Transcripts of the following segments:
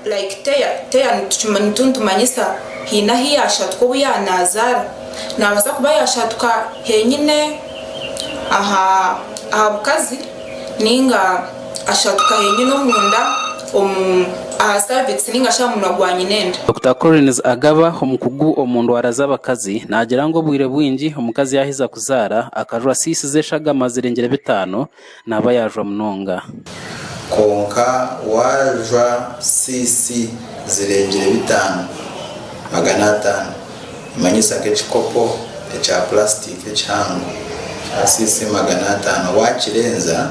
like teya nituntumanyisa hina hiyashatuka ubu yanazara nabaza kuba yashatuka henyine aha bukazi ninga ashatuka henyine omunda cervix ninga shamunwa gwa nyinenda. Dr. Collins agaba omukugu omundu araza abakazi nagira ngo bwire bwingi omukazi yahiza kuzara akajwa sisi zeshaga mazirengere bitano naba yajwa munonga konka wajwa sisi zirengere bitano magana 5 manyisa kechikopo echa plastic echangu sisi magana 5 wakirenza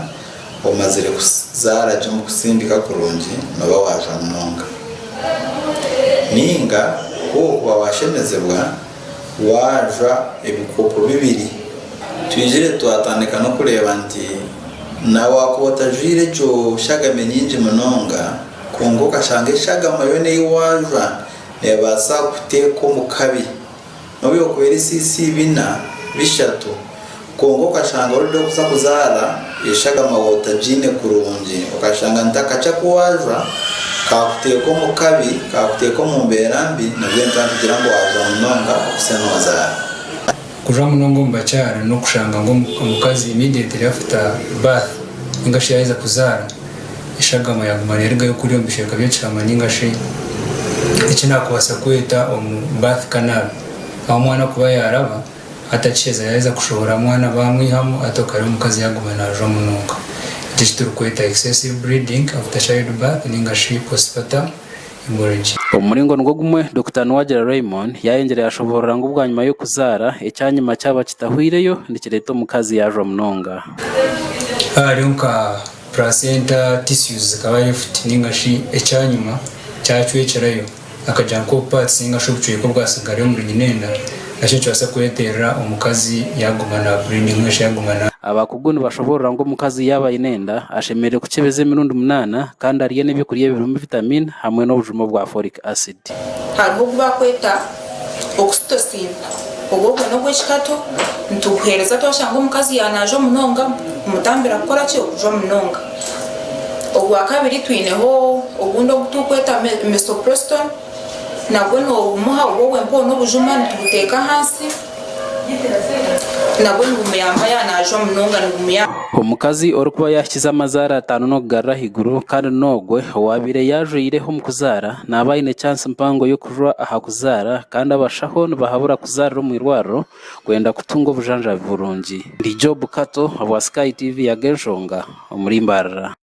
omazire kuzara cyo kusindika kurungi naba waje munonga ninga ko washemezebwa waje ebikopo bibiri twijire twatandika no kureba nti na wakotajire cyo shagame nyinji munonga kongoka shange shagama yone iwaje nebasa kuteko mukabi nobyo kweri sisi bina bishatu kongoka shanga urido kuza kuzara yeshagama wotajine kurungi ukashanga ntakacha kuwaza kakuteko mukabi kakuteko mumberambi nabyo ntantugira ngo waza munonga okusena wazara kuja munongo mbachara no kushanga ngo omukazi immediately after birth ingashi yahiza kuzara ishagama yaguma nerega yo kuri ombisheka byecama ningashi ikina kubasa kweta birth canal aho mwana kuba yaraba atacheza yaweza kushobora mwana bamwihamo atokari omukazi yaguma najo munonga ikituru kweta excessive bleeding after childbirth ningashi postpartum hemorrhage. Omuringo ngo gumwe Dr. Nwagera Raymond yayengereye ashobora ngo ubwa nyuma yo kuzara ecyanyuma cyaba kitahwireyo ndikireto omukazi yajo munonga arunka placenta tissues kaba left ningashi ecyanyuma cyacwecerayo akajanko parts ningashi obucweko ko bwasigara yo muri nyinenda nasho cyasa kwetera omukazi yagumana bleeding ngashe yagumana abakuguni bashobora ngo omukazi yaba inenda ashemere kukebeze mirundi 8 kandi ariye n'ebikuriye birimo vitamin hamwe n'obujumo bwa folic acid. Hariho kubakweta oxytocin ubwo no gwishikato ntukuhereza twashanga omukazi yanajo munonga umutambira gukora cyo kujo munonga. Obwa kabiri twineho obundo butukweta misoprostol nabwo no muha ubwo mpo no bujuma ntubuteka hasi nabwo ngumuyamba yanajo munonga ngumuya omukazi orikuba yakiza amazara 5 no garra higuru kandi nogwe wabire yaje ireho mukuzara nabayine chance mpango yo kujwa aha kuzara kandi abashaho bahabura kuzara mu irwaro kwenda kutunga bujanja burungi. Ndi Job Kato wa Sky TV ya Genshonga muri Mbarara.